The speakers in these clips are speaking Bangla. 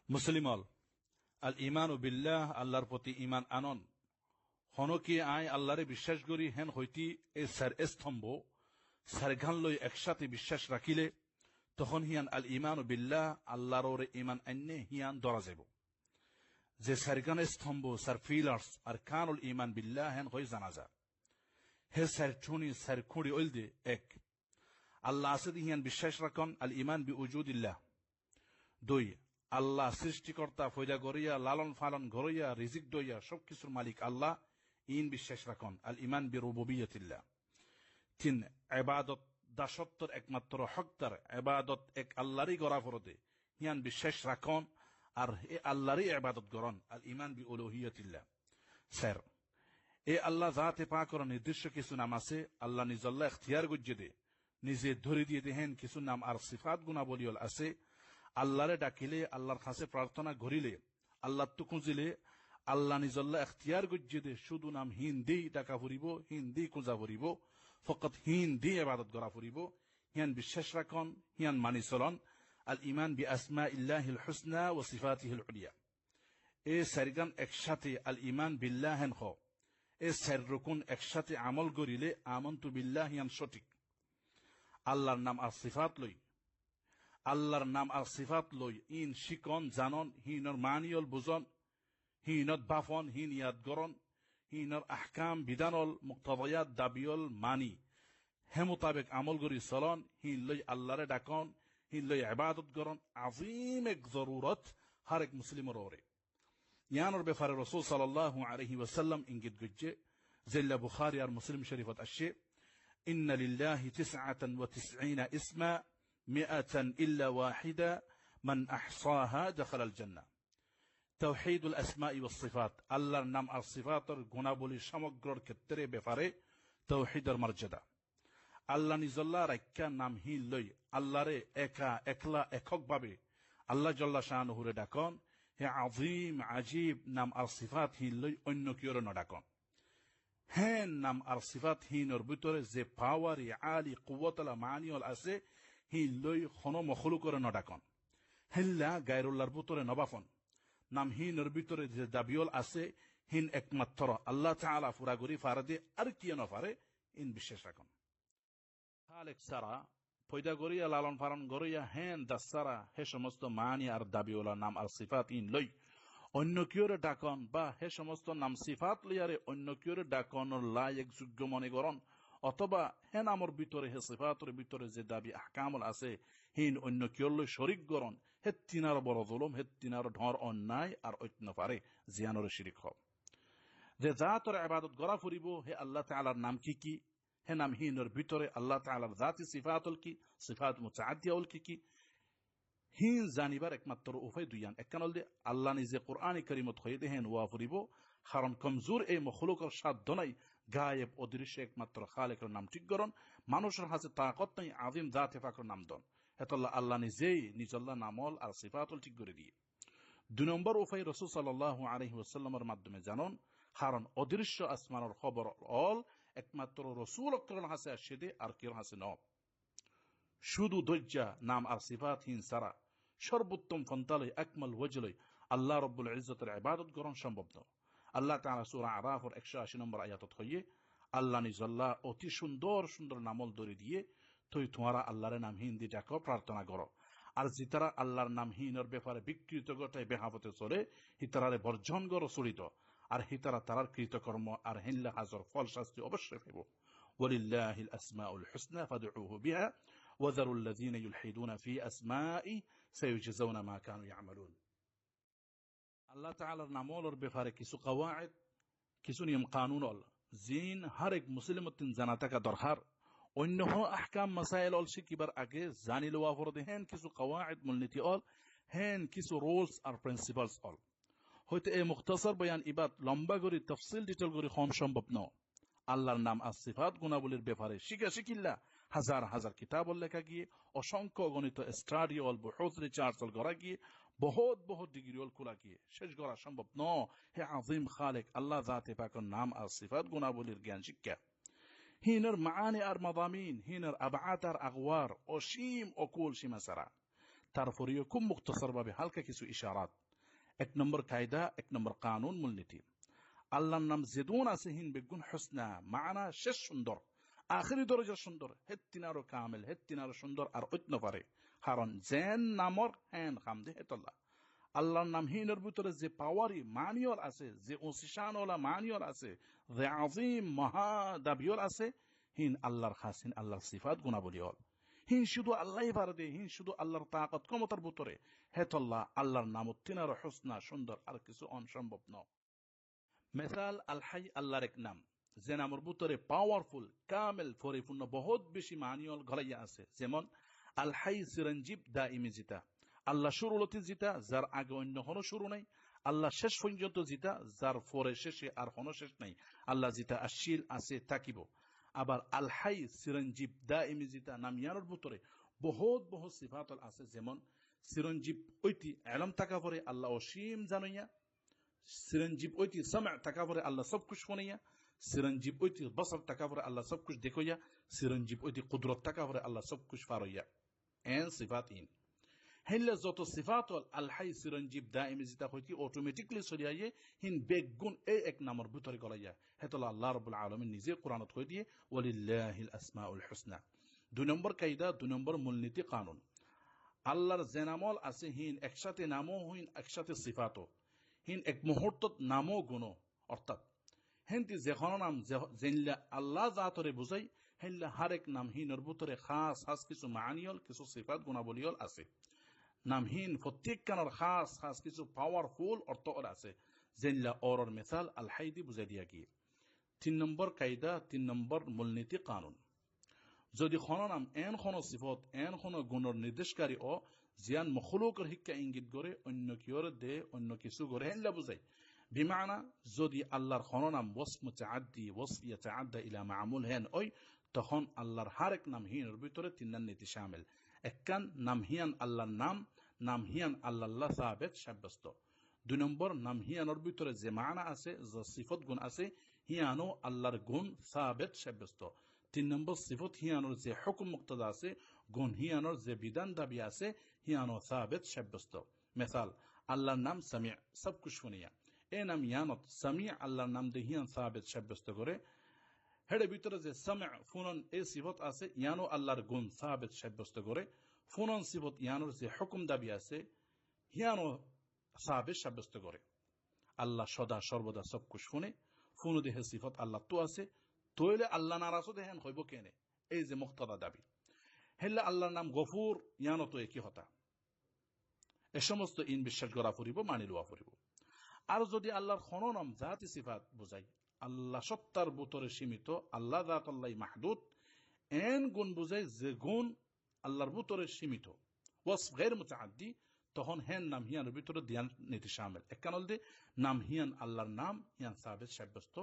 মুসলিমল আল ইমান বিল্লাহ আল্লাহর প্রতি ইমান আনন হনকি আয় আল্লাহরে বিশ্বাস করি হেন হইতি এ সার স্তম্ভ সারঘান লই একসাথে বিশ্বাস রাখিলে তখন হিয়ান আল ইমান বিল্লাহ আল্লাহর ইমান আন্নে হিয়ান ধরা যাব যে সারঘান স্তম্ভ সার ফিলার্স আর কানুল ইমান বিল্লাহ হেন হই জানা যা হে সার ঠুনি সার খুঁড়ি ওল দে এক আল্লাহ আছে হিয়ান বিশ্বাস রাখন আল ইমান বি উজুদিল্লাহ দুই আল্লাহ সৃষ্টিকর্তা ফয়দা গরিয়া লালন ফালন গরিয়া রিজিক দইয়া সবকিছুর মালিক আল্লাহ ইন বিশ্বাস রাখন আল ইমান বি রুবুবিয়্যাতিল্লাহ তিন ইবাদত দাসত্বর একমাত্র হকদার ইবাদত এক আল্লাহরই গড়া ফরদে হিয়ান বিশ্বাস রাখন আর এ আল্লাহরই ইবাদত গরন আল ইমান বি উলুহিয়্যাতিল্লাহ স্যার এ আল্লাহ জাতে পাকর নির্দিষ্ট কিছু নাম আছে আল্লাহ নিজল্লাহ ইখতিয়ার গুজ্জে দে নিজে ধরে দিয়ে দেহেন কিছু নাম আর সিফাত গুণাবলীল আছে আল্লাহরে ডাকিলে আল্লাহর কাছে প্রার্থনা করিলে আল্লাহ তো খুঁজিলে আল্লাহ নিজল্লাহ ইখতিয়ার গুজ্জে দে শুধু নাম হিন্দি ডাকা ফুরিব হিন্দি খুঁজা ফুরিব ফকত হিন্দি ইবাদত করা ফুরিব হিয়ান বিশ্বাস রাখন হিয়ান মানি চলন আল ইমান বি আসমা ইল্লাহিল হুসনা ও সিফাতিহিল উলিয়া এ সারগান একসাথে আল ইমান বিল্লাহ হেন হ এ সার রকুন একসাথে আমল করিলে আমন্তু বিল্লাহ হিয়ান সঠিক আল্লাহর নাম আর সিফাত লই আল্লাহর নাম আর সিফাত লই ইন শিকন জানন হিনর মানিয়ল বুজন হিনত বাফন হিন ইয়াদ গরন হিনর আহকাম বিধানল মুক্তাদায়াত দাবিয়ল মানি হে মোতাবেক আমল করি চলন হিন লই আল্লাহরে ডাকন হিন লই ইবাদত গরন আজিম এক জরুরত হর এক মুসলিমর ওরে ইয়ানোর ব্যাপারে রাসূল সাল্লাল্লাহু আলাইহি ওয়াসাল্লাম ইঙ্গিত গজ্জে জিল্লা বুখারী আর মুসলিম শরীফত আসে ইন্না লিল্লাহি 99 ইসমা মিআতান ইল্লা ওয়াহিদা মান আহসাহা দাখালাল জান্নাহ তাওহীদুল আসমাই ওয়াস সিফাত আল্লাহর নাম আর সিফাতের গুণাবলী সমগ্রর ক্ষেত্রে ব্যাপারে তাওহীদের মর্যাদা আল্লাহ নিজল্লাহ রাখ্যা নাম হিন লই আল্লাহরে একা একলা এককভাবে আল্লাহ জাল্লা শানুহুরে ডাকন হে আজিম আজীব নাম আর সিফাত হিন লই অন্য কিওর ন ডাকন হ্যাঁ নাম আর সিফাত হিনর ভিতরে যে পাওয়ার আলী কুওয়াতালা মানিয়ল আছে হিন লই খন মখলুকর ন ডাকন হেল্লা গায়রুল্লাহর ভিতরে নবাফন নাম হিনর ভিতরে যে দাবিয়ল আছে হিন একমাত্র আল্লাহ তাআলা ফুরাগুরি ফারাদে আর কি ন পারে ইন বিশ্বাস রাখুন খালেক সারা পয়দা গরিয়া লালন ফালন গরিয়া হেন দাসারা হে সমস্ত মানি আর দাবিওয়ালা নাম আর সিফাত ইন লই অন্য কিওরে ডাকন বা হে সমস্ত নাম সিফাত লইয়ারে অন্য কিওরে ডাকন লায়ক যোগ্য মনে করন অথবা হে নামর ভিতরে হে সিফাতের ভিতরে যে দাবি আহকামল আছে হিন অন্য কিওর লই শরিক গরন হে তিনার বড় জুলুম হে তিনার ঢর অন্যায় আর ঐত্য পারে জিয়ানর শিরিক হব যে জাতর ইবাদত গরা ফুরিব হে আল্লাহ তাআলার নাম কি কি হে নাম হিনর ভিতরে আল্লাহ তাআলার জাতি সিফাতুল কি সিফাত মুতাআদ্দিয়াউল কি হিন জানিবার একমাত্র উপায় দুইয়ান একখানল দে আল্লাহ নিজে কোরআনে কারীমত হয়ে দেহেন ওয়া ফুরিব কারণ কমজোর এই মখলুকর সাধ্য নাই গায়েব অদৃশ্য একমাত্র খালেকের নাম ঠিক করন মানুষের হাতে তাকত নাই আযীম জাতে পাকের নাম দন এতল্লাহ আল্লাহ নিজেই নিজল্লাহ নামল আর সিফাতুল ঠিক করে দিয়ে দুই নম্বর উপায় রাসূল সাল্লাল্লাহু আলাইহি ওয়াসাল্লামের মাধ্যমে জানন কারণ অদৃশ্য আসমানের খবর অল একমাত্র রাসূল আকরাম হাসে আসে আর কেউ হাসে ন শুধু দজ্জা নাম আর সিফাত হিন সারা সর্বোত্তম ফন্তালে আকমাল ওয়াজলে আল্লাহ রাব্বুল ইজ্জতের ইবাদত করন সম্ভব ন আল্লাহ তাআলা সূরা আরাফের 180 নম্বর আয়াতত হইয়ে আল্লাহ নিজল্লাহ অতি সুন্দর সুন্দর নামল ধরে দিয়ে তুই তোমারা আল্লাহর নাম হিন্দি ডাকো প্রার্থনা করো আর জিতারা আল্লাহর নাম হিনর ব্যাপারে বিকৃত গটায় বেহাবতে চলে হিতারারে বর্জন গর চলিত আর হিতারা তারার কৃতকর্ম আর হিল্লা হাজর ফল শাস্তি অবশ্যই পাইব ওয়ালিল্লাহিল আসমাউল হুসনা ফাদউহু বিহা ওয়াযারু আল্লাযীনা ইউলহিদুনা ফি আসমাই সায়ুজজাউনা মা কানু ইয়ামালুন আল্লাহ তাআলার নামলর ব্যাপারে কিছু কওয়ায়েদ কিছু নিয়ম কানুন অল জিন হর এক মুসলিমতিন জানা থাকা দরকার অন্য আহকাম মাসাইল অল শিকিবার আগে জানি লওয়া ফরদে হেন কিছু কওয়ায়েদ মূলনীতি অল হেন কিছু রুলস আর প্রিন্সিপালস অল হয়তো এই মুখতাসার বয়ান ইবাদ লম্বা করে তফসিল ডিটেল করে হন সম্ভব ন আল্লাহর নাম আর সিফাত গুণাবলীর ব্যাপারে শিকিল্লা হাজার হাজার কিতাব লেখা গিয়ে অসংখ্য গণিত স্টাডি অল বহুত রিসার্চ অল করা গিয়ে বহুত ডিগ্রি অল খোলা গিয়ে শেষ করা সম্ভব ন হে আজিম খালেক আল্লাহ জাতে পাকের নাম আর সিফাত গুণাবলীর জ্ঞান শিক্ষা হিনর মাআনি আর মাদামিন হিনর আবাআত আর আগওয়ার অসীম অকুল সীমা সারা তারপরেও খুব মুক্তসরভাবে হালকা কিছু ইশারাত। 1 নম্বর কায়দা, 1 নম্বর কানুন, মূলনীতি। আল্লাহর নাম যেদুন আছে হিন বেগুন হোসনা, মানা শেষ সুন্দর, আখেরি দরজা সুন্দর, হেত্তিনারও কামেল, হেত্তিনারও সুন্দর আর ঐত্ন পারে। কারণ যেন নামর হেন খামদে হেতল্লাহ। আল্লাহর নাম হিনের ভিতরে যে পাওয়ারি মানিয়র আছে, যে ওসিশানওয়ালা মানিয়র আছে, যে আজিম মহা দাবিয়র আছে, হিন আল্লাহর খাস, হিন আল্লাহর সিফাত গুণাবলী হল। হিন শুধু আল্লাহ পারে, হিন শুধু আল্লাহর তাকত ক্ষমতার ভিতরে হেতল্লাহ। আল্লাহর নাম তিনার হোসনা সুন্দর, আর কিছু অনসম্ভব ন। মেসাল আল হাই আল্লাহর এক নাম, যে নামের ভিতরে পাওয়ারফুল, কামেল, পরিপূর্ণ, বহুত বেশি মানিয়ল ঘলাইয়া আছে। যেমন আল হাই চিরঞ্জীব দা ইমিজিতা, আল্লাহ শুরুলতি জিতা, যার আগে অন্য কোনো শুরু নাই। আল্লাহ শেষ পর্যন্ত জিতা, যার পরে শেষে আর কোনো শেষ নাই। আল্লাহ জিতা আশিল আছে তাকিব। আবার আল হাই চিরঞ্জীব দা ইমিজিতা নাম ইয়ানোর ভিতরে বহুত বহুত সিফাতল আছে। যেমন চিরঞ্জীব ঐতি এলম থাকা পরে আল্লাহ অসীম জানাইয়া, চিরঞ্জীব ঐতি সামা থাকা পরে আল্লাহ সব কুছ শুনাইয়া, চিরঞ্জীব ঐতি বসর থাকা পরে আল্লাহ সব কুছ দেখইয়া, চিরঞ্জীব ঐতি কুদরত থাকা পরে আল্লাহ সব কুছ ফারইয়া। এন সিফাত ইন হেললে যত সিফাত আল হাই চিরঞ্জীব দাইম জিতা হইতি অটোমেটিকলি চলিয়াইয়ে হিন বেগুন এই এক নামের ভিতরে গলাইয়া হেতলা আল্লাহ রাব্বুল আলামিন নিজে কোরআনত কই দিয়ে ওয়ালিল্লাহিল আসমাউল হুসনা। 2 নম্বর কায়দা, 2 নম্বর মূলনীতি কানুন। আল্লাহর যে নামল আছে হিন একসাথে নামও হিন একসাথে সিফাতও, হিন এক মুহূর্তত নামও গুণ। অর্থাৎ হেনতি যেখন নাম জেনলা আল্লাহ জাতরে বুঝাই, হেনলা হারেক নাম হিনের ভিতরে খাস খাস কিছু মানিয়ল, কিছু সিফাত গুণাবলীল আছে। নামহীন প্রত্যেকখানের খাস খাস কিছু পাওয়ারফুল অর্থ আছে, জেনলা ওরর মেসাল আল হাইদি বুঝাই দিয়া গিয়ে। 3 নম্বর কায়দা, 3 নম্বর মূলনীতি কানুন। যদি খন নাম এন খন সিফত এন খন গুণর নির্দেশকারী ও জিয়ান মখলুকের শিক্ষা ইঙ্গিত করে অন্য কিয়র দে অন্য কিছু করে হেনলা বুঝাই। বিমানা যদি আল্লাহর খন নাম ওয়াসফ মুতাআদ্দি ওয়াসফ ইয়াতাআদ্দা ইলা মা'মুল হেন ওই, তখন আল্লাহর হারেক নাম হিনের ভিতরে 3 নীতি শামিল। একখান নাম হিয়ান আল্লাহর নাম, নাম হিয়ান আল্লাহ সাবেত সাব্যস্ত। 2 নম্বর নাম হিয়ানোর ভিতরে যে মানা আছে, যে সিফত গুণ আছে, হিয়ানো আল্লাহর গুণ সাবেত সাব্যস্ত। 3 নম্বর সিফত হিয়ানোর যে হুকুম মুক্তদা আছে, গুণ হিয়ানোর যে বিধান দাবি আছে, হিয়ানো সাবেত সাব্যস্ত। মেসাল আল্লাহর নাম সামি, সব কুছ শুনিয়া। এ নাম ইয়ানত সামি আল্লাহর নাম দিয়ে হিয়ান সাবেত সাব্যস্ত করে। হেডে ভিতরে যে সামি ফুনন এই সিফত আছে, ইয়ানো আল্লাহর গুণ সাবেত সাব্যস্ত করে। ফুনন সিফত ইয়ানোর যে হুকুম দাবি আছে, হিয়ানো সাবেত সাব্যস্ত করে। আল্লাহ সদা সর্বদা সব কুছ শুনে। ফুনু দেহে সিফত আল্লাহ তো আছে, তৈলে আল্লাহ নারাজও দেহেন হইব কেনে, এই যে মুক্তদা দাবি। হেল্লা আল্লাহর নাম গফুর, ইয়ানো তো একই হতা। এ সমস্ত ইন বিশ্বাস করা ফুরিব, মানি লওয়া ফুরিব। আর যদি আল্লাহর খন নাম জাতি সিফাত বুঝাই, আল্লাহ সত্তার ভিতরে সীমিত, আল্লাহ জাত আল্লাহ মাহদুদ, এন গুণ বুঝাই যে গুণ আল্লাহর ভিতরে সীমিত, ওয়াসফ গায়র মুতাআদ্দি, তখন হেন নাম হিয়ানের ভিতরে দিয়ান নীতি শামিল। একখান দে নাম হিয়ান আল্লাহর নাম হিয়ান সাবেত সাব্যস্ত।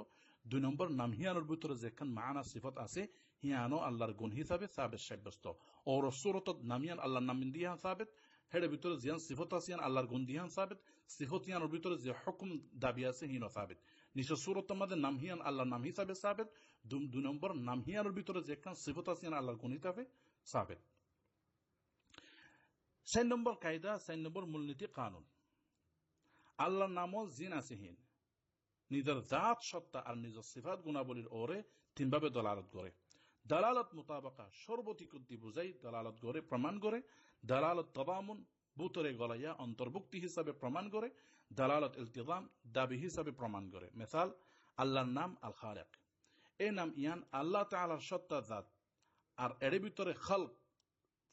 2 নম্বর নাম হিয়ানের ভিতরে যেখান মানা সিফত আছে, হিয়ানো আল্লাহর গুণ হিসাবে সাবেত সাব্যস্ত। ওর সুরত নামিয়ান আল্লাহর নাম দিয়ান সাবেত, হেডের ভিতরে জিয়ান সিফত আছে আল্লাহর গুণ দিয়ান সাবেত। সিফত হিয়ানোর ভিতরে যে হুকুম দাবি আছে হিন সাবেত। নিশ্চয় সুরত মধ্যে নাম হিয়ান আল্লাহর নাম হিসাবে সাবেত। 2 নম্বর নাম হিয়ানোর ভিতরে যেখান সিফত আছে আল্লাহর গুণ হিসাবে সাবেত। 4 নম্বর কায়দা, 4 নম্বর মূলনীতি কানুন। আল্লাহর নামও জিন আছে হিন নিজের জাত সত্তা আর নিজের সিফাত গুণাবলীর ওরে 3 ভাবে দলালত করে। দালালত মুতাবাকা সর্বতিকুদ্দি বুঝাই, দালালত করে প্রমাণ করে। দালালত তবামুন বুতরে গলাইয়া অন্তর্ভুক্তি হিসাবে প্রমাণ করে। দালালত ইলতিজাম দাবি হিসাবে প্রমাণ করে। মিসাল আল্লাহর নাম আল খালিক, এই নাম ইয়ান আল্লাহ তাআলার সত্তা জাত, আর এর ভিতরে খালক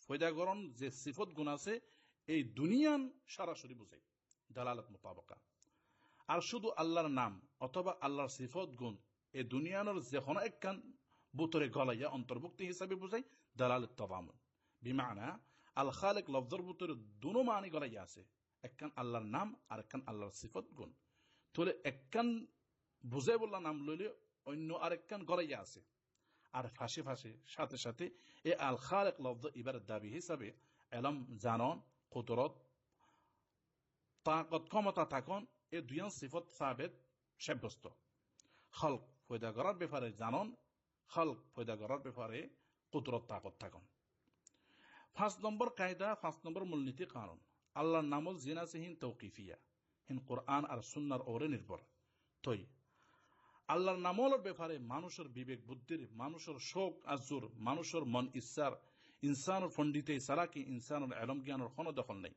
ফয়দাগরণ যে সিফত গুণ আছে, এই দুনিয়ান সরাসরি বুঝাই দালালত মুতাবাকা। আর শুধু আল্লাহর নাম অথবা আল্লাহর সিফত গুণ এই দুনিয়ানোর যে কোনো একখান বুতরে গলাইয়া অন্তর্ভুক্তি হিসাবে বুঝাই দালালত তাদামুন। বিমানা আল খালিক লফজর বুতরে দুনো মানি গলাইয়া আছে, একখান আল্লাহর নাম আর একখান আল্লাহর সিফত গুণ। তাহলে একখান বুঝাই বললা নাম লইলে অন্য আরেকখান গলাইয়া আছে। আর ফাঁসে ফাঁসে সাথে সাথে এ আল খালিক লফজ এবার দাবি হিসাবে এলম জানন কুদরত তাকত ক্ষমতা থাকন, এই দুইয়ান সিফত সাবেত সাব্যস্ত। খালক পয়দা করার ব্যাপারে জানন, খালক পয়দা করার ব্যাপারে কুদরত তাকত থাকন। 5 নম্বর কায়দা, 5 নম্বর মূলনীতি কারণ আল্লাহর নামল জিন আছে হিন তৌকিফিয়া, হিন কোরআন আর সুন্নার ওরে নির্ভর। তৈ আল্লাহর নামলের ব্যাপারে মানুষের বিবেক বুদ্ধির, মানুষের শোক আজুর, মানুষের মন ইচ্ছার, ইনসানের পণ্ডিতে ছাড়া কি ইনসানের এলম জ্ঞানের কোনো দখল নেই।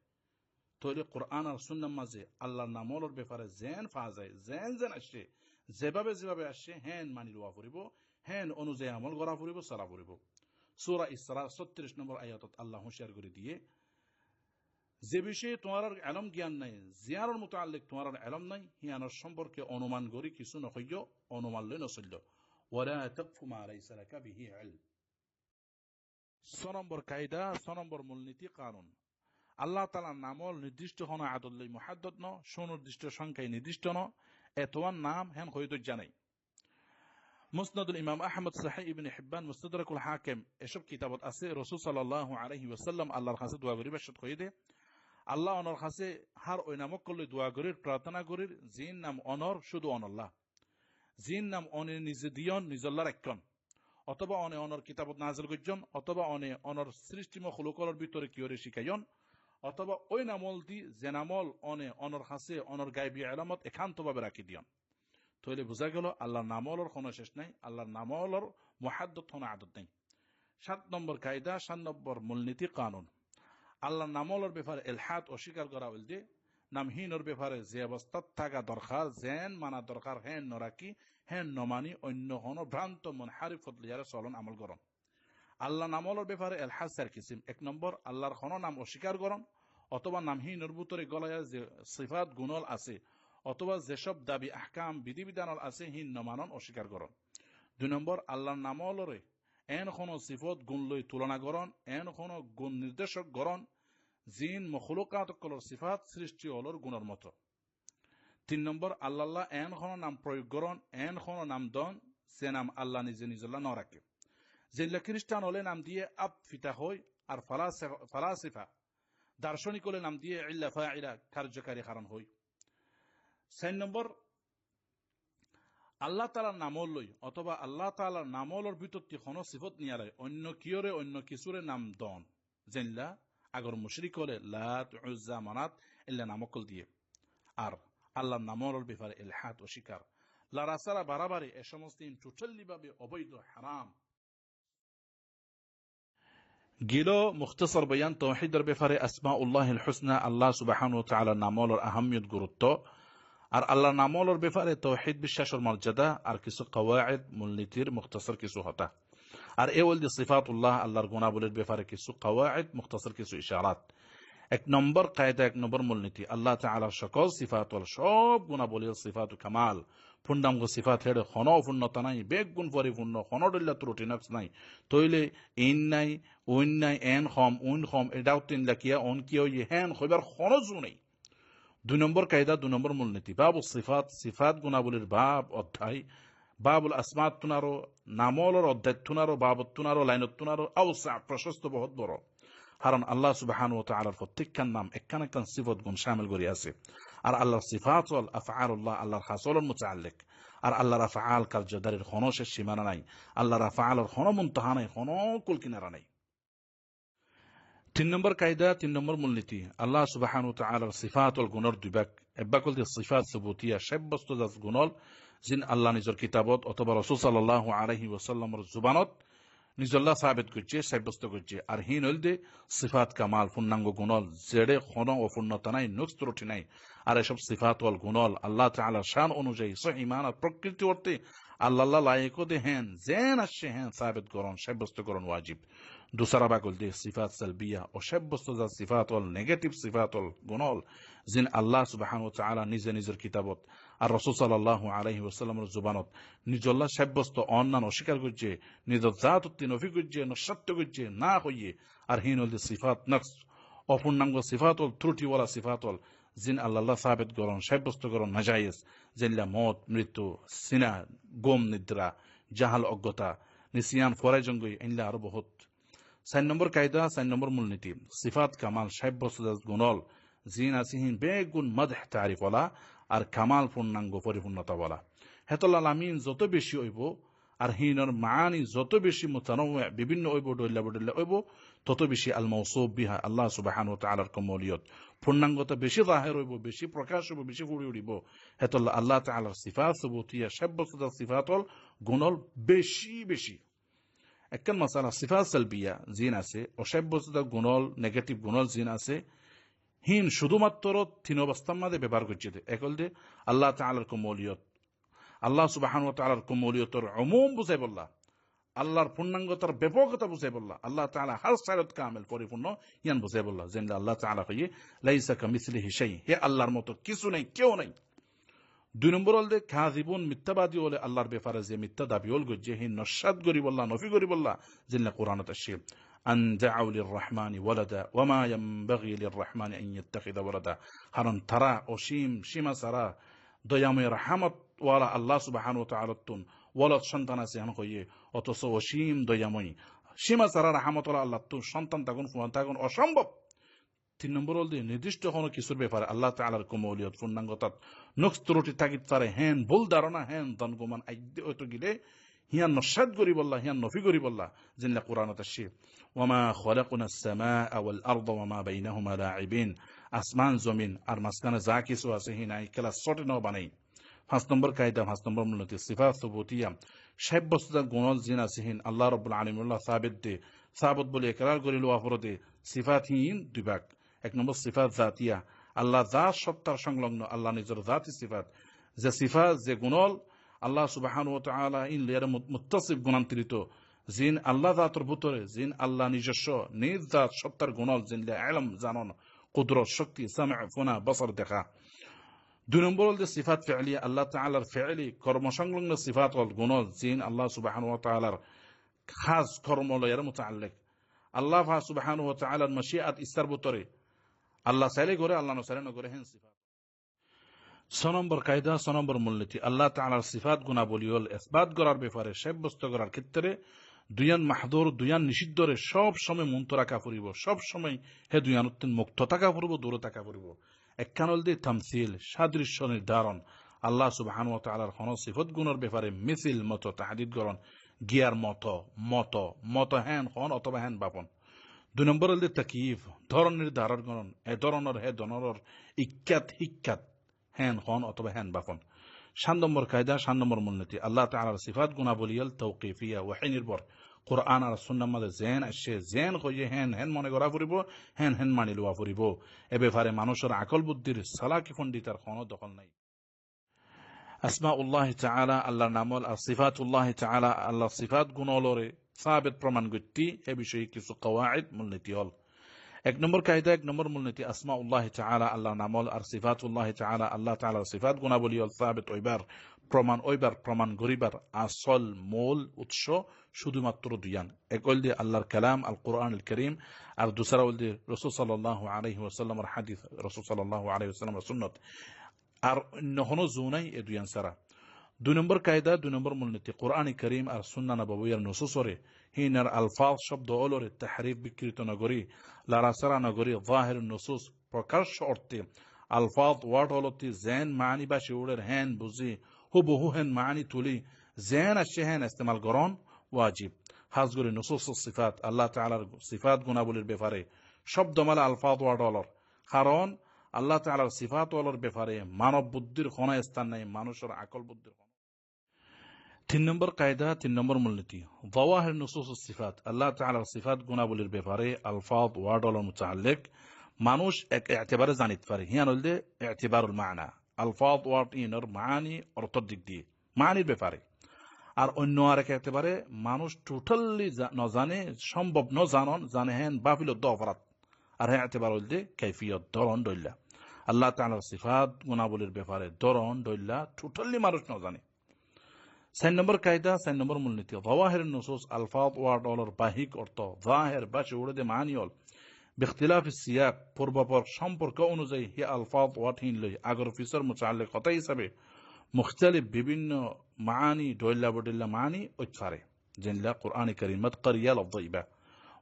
তৈরি কোরআন আর সুন্নার মাঝে আল্লাহর নামলের ব্যাপারে জেন পাওয়া যায়, জেন আসছে, যেভাবে আসছে হেন মানি লওয়া ফুরিব, হেন অনুযায়ী আমল করা ফুরিব, চলা ফুরিব। সূরা ইসরা 36 নম্বর আয়াতত আল্লাহ হুঁশিয়ার করে দিয়ে, যে বিষয়ে তোমার এলম জ্ঞান নাই, জিয়ানোর মোতাল্লিক তোমার এলম নাই, হিয়ানোর সম্পর্কে অনুমান করি কিছু নকইয়, অনুমান লই নচল্য। ওয়ালা তাকফু মা লাইসা লাকা বিহি ইলম। 6 নম্বর কায়দা, 6 নম্বর মূলনীতি কানুন আল্লাহ তাআলার নামল নির্দিষ্ট হন আদল্লাই মুহাদ্দাদ ন, সুনির্দিষ্ট সংখ্যায় নির্দিষ্ট ন, এতওয়ান নাম হেন হইত জানাই। মুসনাদুল ইমাম আহমদ, সহিহ ইবনে হিব্বান, মুস্তাদরাকুল হাকিম এসব কিতাবত আছে রাসূল সাল্লাল্লাহু আলাইহি ওয়াসাল্লাম আল্লাহর কাছে দোয়া করি বাশত কইদে, আল্লাহ অনর কাছে হার ওই নামক করলে দোয়া করির, প্রার্থনা করির, জিন নাম অনর শুধু অনল্লাহ, জিন নাম অনে নিজে দিয়ন নিজল্লার একন, অথবা অনে অনর কিতাবত নাজিল করজন, অথবা অনে অনর সৃষ্টি মখলুকর ভিতরে কিয়রে শিখাইন, অথবা ওই নামল দি যে নামল অনে অনর কাছে অনর গায়বী আলামত একান্তভাবে রাখি দিয়ন। তাহলে বোঝা গেল আল্লাহর নামলর কোনো শেষ নাই, আল্লাহর নামলর মুহাদ্দাদ কোনো আদত নেই। 7 নম্বর কায়দা, 7 নম্বর মূলনীতি কানুন আল্লাহর নামলর ব্যাপারে ইলহাদ অস্বীকার করা বলতে, নামহীনর ব্যাপারে যে অবস্থাত থাকা দরকার, জেন মানা দরকার হেন নরাকি, হেন নমানি অন্য কোন ভ্রান্ত মুনহারিফ ফদলিয়ারে চলন আমল করন। আল্লাহ নামলর ব্যাপারে ইলহাদ 4 কিসিম। 1 নম্বর আল্লাহর কোন নাম অস্বীকার করন, অথবা নামহীনর ভিতরে গলায় যে সিফাত গুণল আছে, অথবা যেসব দাবি আহকাম বিধিবিধান আছে হিন নমানন অস্বীকার করন। 2 নম্বর আল্লাহর নামলরে এন কোন সিফত গুণ লই তুলনা করন, এন কোন গুণ নির্দেশক করন জিন মখলুকাত কলর সিফাত সৃষ্টি অলর গুণের মতো। 3 নম্বর আল্লাহ এন কোন নাম প্রয়োগ করন, এন কোন নাম দন সে নাম আল্লাহ নিজে নিজল্লাহ ন রাখে, যেগুলা খ্রিস্টান হলে নাম দিয়ে আব ফিতা হয়, আর ফালাসিফা দার্শনিক হলে নাম দিয়ে ইল্লা ফাইলা কার্যকারী কারণ হয়। 4 নম্বর আল্লাহ তাআলার নামল লই, অথবা আল্লাহ তাআলার নামলর ভিতরটি কোন সিফত নিয়া লয় অন্য কিয়রে অন্য কিছুরে নাম দন, যেনলা আগর মুশরিক হলে লাত উজ্জা মানাত ইল্লা নামকল দিয়ে। আর আল্লাহর নামলর ব্যাপারে ইলহাদ অস্বীকার, লারাসারা বাড়াবাড়ি এ সমস্ত টোটালি ভাবে অবৈধ, হারাম। গিল মুখতাসর বয়ান তাওহীদের ব্যাপারে আসমাউল্লাহিল হুসনা, আল্লাহ সুবহানাহু ওয়া তাআলার নামলর আহমিয়ত গুরুত্ব, আর আল্লাহর নামলর ব্যাপারে তাওহীদ বিশ্বাসের মর্যাদা, আর কিছু কওয়ায়েদ মূলনীতির মুখতাসর কিছু হতা। আর এ ওয়াল দি সিফাতুল্লাহ আল্লাহর গুণাবলীর ব্যাপারে কিছু কওয়ায়েদ মুখতাসর কিছু ইশারাত। 1 নম্বর কায়দা, 1 নম্বর মূলনীতি আল্লাহ তাআলার সকল সিফাত ওয়াল সব গুণাবলীর সিফাতু কামাল পূর্ণাঙ্গ সিফাত হেড়ে কোন অপূর্ণতা নাই, বেগ গুণ পরিপূর্ণ, কোন দল্লা ত্রুটি নকশ নাই। তইলে ইন নাই, উইন নাই, এন খম উইন খম এটাও তিন লাকিয়া অন কিয় হেন হইবার খরচও নেই। 2 নম্বর কায়দা, 2 নম্বর মূলনীতি বাবু সিফাত, সিফাত গুণাবলীর বাব অধ্যায়, বাবুল আসমাত তুনারো নামলর অধ্যায় তুনারো বাবত তুনারো লাইনত তুনারো আওসা প্রশস্ত বহুত বড়। কারণ আল্লাহ সুবহানাহু ওয়া তাআলার প্রত্যেকখান নাম একখান একখান সিফত গুণ শামিল করি আছে। আর আল্লাহর সিফাত ওয়াল আফআলুল্লাহ আল্লাহর খাসলর মুতাআল্লিক, আর আল্লাহর আফআল কার্যদারির কোনো শেষ সীমানা নাই, আল্লাহর আফআলের কোনো মুনতাহা নাই, কোনো কুল কিনারা নাই। 3 নম্বর কায়দা, 3 নম্বর মূলনীতি আল্লাহ সুবহানাহু ওয়া তাআলার সিফাত ওয়াল গুণর দুই ভাগ, একবাকল দি সিফাত সুবুতিয়া সাব্যস্ত জাত গুণল জিন আল্লাহ নিজের কিতাবত অথবা রাসূল সাল্লাল্লাহু আলাইহি ওয়াসাল্লামের জুবানত নিজল্লাহ সাবিত করছে, সাব্যস্ত করছে। আর হিন হইল দে সিফাত কামাল পূর্ণাঙ্গ গুণল, জেড়ে কোনো অপূর্ণতা নাই, নুকস ত্রুটি নাই। আর এসব সিফাত ওয়াল গুণল আল্লাহ তাআলার শান অনুযায়ী সহিমান আর প্রকৃতি অর্থে আল্লাহ লায়ক দে হেন জেন আসছে হেন সাবিত করণ সাব্যস্ত করণ ওয়াজিব। দুসরা বাকল দে সিফাত সালবিয়া ও সাব্যস্ত যা সিফাত ওয়াল নেগেটিভ সিফাত ওয়াল গুণল জিন আল্লাহ সুবহানাহু ওয়া তাআলা নিজে নিজের কিতাবত আর রাসূল সাল্লাল্লাহু আলাইহি ওয়াসাল্লামের জুবানত নিজল্লাহ সাব্যস্ত অন্যান্য অস্বীকার করছে, নিজের জাত নফি করছে, সত্য করছে না হইয়ে। আর হিন হল সিফাত নকস অপূর্ণাঙ্গ সিফাত ওয়াল ত্রুটিওয়ালা সিফাত ওয়াল জিন আল্লাহ সাবিত করণ সাব্যস্ত করণ নাজায়েজ, যেনলা মত, মৃত্যু, সিনা, গোম, নিদ্রা, জাহাল, অজ্ঞতা, নিসিয়ান, ফরাইজঙ্গই এনলা আরো বহুত। 4 নম্বর কায়দা, 4 নম্বর মূলনীতি সিফাত কামাল সাব্যস্ত গুণল জিন আসিহীন বেগুণ মদহ তারিফ ওয়ালা আর কামাল পূর্ণাঙ্গ পরিপূর্ণতা বলা। হেতল আমিন যত বেশি হইব আর হিনর মানি যত বেশি মুতানওয়া বিভিন্ন হইব, ডল্লা বডল্লা হইব, তত বেশি আল মাউসুফ বিহা আল্লাহ সুবহানাহু ওয়া তাআলার কমলিয়ত পূর্ণাঙ্গতা বেশি জাহির হইব, বেশি প্রকাশ হইব, বেশি ফুড়ে উঠিব। হেতল্লা আল্লাহ তাআলার সিফাত সুবুতিয়া সাব্যস্ত সিফাতল গুণল বেশি বেশি। একখান মাসালা সিফাত সালবিয়া জিন আছে, অসাব্যস্ত গুণল নেগেটিভ গুণল জিন আছে, হিন শুধুমাত্র তিন অবস্থার মাঝে ব্যবহার করছে। একল দে আল্লাহ তাআলার কমলিয়ত, আল্লাহ সুবহানাহু ওয়া তাআলার কমলিয়তর উমুম বুঝাই বললা, আল্লাহর পূর্ণাঙ্গতার ব্যাপকতা বুঝাই বললা, আল্লাহ তাআলা হার সাইরত কামেল পরিপূর্ণ ইয়ান বুঝাই বললা। যেন আল্লাহ তাআলা কইয়ে লাইসা কামিসলিহি শাই, হে আল্লাহর মতো কিছু নাই, কেউ নাই। 2 নম্বর হল দে কাযিবুন মিথ্যাবাদী হলে আল্লাহর ব্যাপারে যে মিথ্যা দাবি হল গজ্জে হি নসাদ গরি বললা, নফি গরি বললা। যেন কোরআনত আসছে আন দাউ লিররহমানি ওয়ালাদা ওয়া মা ইয়ানবাগি লিররহমানি আন ইয়াত্তাখিযা ওয়ালাদা। কারণ তারা অসীম সীমা সারা দয়াময় রহমত ওয়ালা আল্লাহ সুবহানাহু ওয়া তাআলা তুন ওয়ালাদ সন্তান আছে হান কইয়ে, অথচ অসীম দয়াময় সীমা সারা রহমত ওয়ালা আল্লাহ তুন সন্তান তাগুন ফুয়ান তাগুন অসম্ভব। 3 নম্বর হল নির্দিষ্ট কোনো কিছুর ব্যাপারে আল্লাহ তাআলার কমলিয়ত পূর্ণাঙ্গতাত নকস ত্রুটি তাগিদ পারে হেন ভুল ধারণা হেন দনগুমান আইদে হয়তো গিলে হিয়ান নসাদ গরি বললা, হিয়ান নফি গরি বললা। যেন কোরআনত আসছে ওয়ামা খালাকনাস সামাআ ওয়াল আরদা ওয়ামা বাইনাহুমা লাঈবিন, আসমান জমিন আর মাঝখানে যা কিছু আছে হিনা খেলা সটে নাও বানাই। 5 নম্বর কায়দা, 5 নম্বর মূলনীতি সিফাত সুবুতিয়া সাব্যস্ত গুণল জিন আছে হিন আল্লাহ রাব্বুল আলামিন সাবিত দে সাবত বলে ইকরার করিল ওয়াফরতে সিফাত হিন দুই ভাগ। 1 নম্বর সিফাত জাতিয়া, আল্লাহ জাত সত্তার সংলগ্ন, আল্লাহ নিজের জাতি সিফাত, যে সিফাত যে গুণল আল্লাহ সুবহানাহু ওয়া তাআলা ইন লিয়ার মুত্তাসিফ গুণান্তরিত জিন আল্লাহ জাতর ভিতরে, জিন আল্লাহ নিজস্ব নিজ জাত সত্তার গুণল, জিন ইলম জানন, কুদরত, শক্তি, সামা, ফুনা, বসর দেখা। 2 নম্বর হল যে সিফাত ফি'লিয়া, আল্লাহ তাআলার ফি'লি কর্মসংলগ্ন সিফাত হল গুণল, জিন আল্লাহ সুবহানাহু ওয়া তাআলার খাস কর্ম লয়ের মুতাআল্লিক। আল্লাহ সুবহানাহু ওয়া তাআলার মাশিয়াত ইস্তার ভিতরে আল্লাহ চাইলে করে, আল্লাহ নচাইলে নগরে হেন সিফাত। 6 নম্বর কায়দা, 6 নম্বর মূলনীতি আল্লাহ তাআলার সিফাত গুণাবলী হল ইসবাত করার ব্যাপারে সাব্যস্ত করার ক্ষেত্রে দুয়ান মাহদুর দুয়ান নিষিদ্ধরে সব সময় মুন্ত রাখা পড়িব, সব সময় হে দুয়ান মুক্ত থাকা পড়িব, দূরে থাকা পড়িব। একখান হল দিয়ে তামসিল সাদৃশ্য নির্ধারণ, আল্লাহ সুবহানাহু ওয়া তাআলার কোন সিফত গুণের ব্যাপারে মিছিল মতো তাহাদিদ করণ, গিয়ার মতো মতো মতো হেন হন অথবা হেন বাপন। 2 নম্বর হল তাকিফ ধরন নির্ধারণ করণ, এ ধরনের হে ধরনের ইক্কাত হিক্কাত হেন হন অথবা হেন বাপন। 7 নম্বর কায়দা, 7 নম্বর মূলনীতি আল্লাহ তাআলার সিফাত গুণাবলী হল তাওকীফিয়া ওয়াহী নির্ভর। কোরআন আর সুন্নাহর মধ্যে জেন আসে, জেন কইয়ে হেন হেন মনে করা ফুরিব, হেন হেন মানি লওয়া ফুরিব। এ ব্যাপারে মানুষের আকল বুদ্ধির সালাকি পণ্ডিতার কোনো দখল নাই। আসমাউল্লাহ তাআলা আল্লাহর নামল আর সিফাতুল্লাহ তাআলা আল্লাহর সিফাত গুণলরে সাবিত প্রমাণ গতি, এ বিষয়ে কিছু কওয়াইদ মূলনীতি হল। 1 নম্বর কায়দা, 1 নম্বর মূলনীতি আসমাউল্লাহ তাআলা আল্লাহর নামল আর সিফাতুল্লাহ তাআলা আল্লাহ তাআলার সিফাত গুণাবলী হল সাবিত ওইবার প্রমাণ গরিবার আসল মূল উৎস শুধুমাত্র দুইয়ান। এক হল দিয়ে আল্লাহর কালাম আল কোরআনুল কারীম, আর দুসরা হল দিয়ে রাসূল সাল্লাল্লাহু আলাইহি ওয়াসাল্লামের হাদিস, রাসূল সাল্লাল্লাহু আলাইহি ওয়াসাল্লামের সুন্নাত, আর অন্য কোনো জুনাই এ দুইয়ান ছাড়া। 2 নম্বর কায়দা, 2 নম্বর মূলনীতি কোরআন কারীম আর সুন্নাহ নবওয়িয়ার নসুসরে হিনার আলফাজ শব্দ অলরে তাহরিফ বিকৃত নগরী, লারাসারা নগরী, যাহির নসুস প্রকাশ্য অর্থে আলফাজ ওয়ার্ড হলতি জেন মানি বা শিউরের হেন বুঝি হুবহু হেন মানি তুলি জেন আসে হেন ইস্তেমাল করণ ওয়াজিব। হাজগরি নসুস সিফাত আল্লাহ তাআলার সিফাত গুণাবলীর ব্যাপারে শব্দমালা আলফাজ ওয়ার্ড হলর, কারণ আল্লাহ তাআলার সিফাত ওয়ালার ব্যাপারে মানব বুদ্ধির কোনো স্থান নাই, মানুষের আকল বুদ্ধির। 3 নম্বর কায়দা, 3 নম্বর মূলনীতি যাওয়াহির নুসুস সিফাত আল্লাহ তাআলার সিফাত গুণাবলীর ব্যাপারে আলফাজ ওয়ার্ড হল মুতাআল্লিক মানুষ এক এতেবারে জানিত পারে, হিয়ান হল ইতিবারুল মানা আলফাজ ওয়ার্ড ইনর মানি অর্থ দিক দিয়ে মানির ব্যাপারে, আর অন্য আরেক এতেবারে মানুষ টোটালি নজানে সম্ভব ন জানন জানে হেন বাফিল অপরাধ, আর হ্যাঁ এতেবার হল কাইফিয়ত ধরন দইল্লা আল্লাহ তাআলার সিফাত গুণাবলীর ব্যাপারে ধরন দইল্লা টোটালি মানুষ ন জানে। 4 নম্বর কায়দা, 4 নম্বর মূলনীতি যাওয়াহির নুসুস আলফাজ ওয়ার্ড অলর বাহিক অর্থ যাহির বা শিউরে মানি হল বিখতিলাফ সিয়াক পূর্বপর সম্পর্ক অনুযায়ী হি আলফাজ ওয়ার্ড হিন লই আগর ফিসর মুতাআল্লিক কথা হিসাবে মুখতালিফ বিভিন্ন মানি দইল্লা বডিল্লা মানি উচ্চারে। যেনলা কোরআন কারীমত ক্বরিয়া লফযাইবা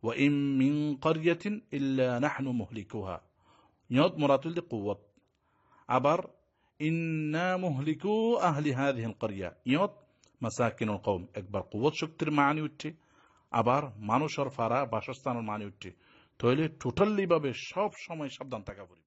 ওয়া ইম মিন ক্বরিয়াতিন ইল্লা নাহনু মুহলিকুহা, ইয়ত মুরাতুল কুওয়াত, আবার ইন্না মুহলিকু আহলি হাযিহিল ক্বরিয়া, ইয়ত মাসাকিনুল কওম, একবার কুওয়াত শক্তির মানি উঠছে, আবার মানুষের ফারা বাসস্থানের মানি উঠছে, তাহলে টোটালি ভাবে সব সময় সাবধান থাকা পড়ি।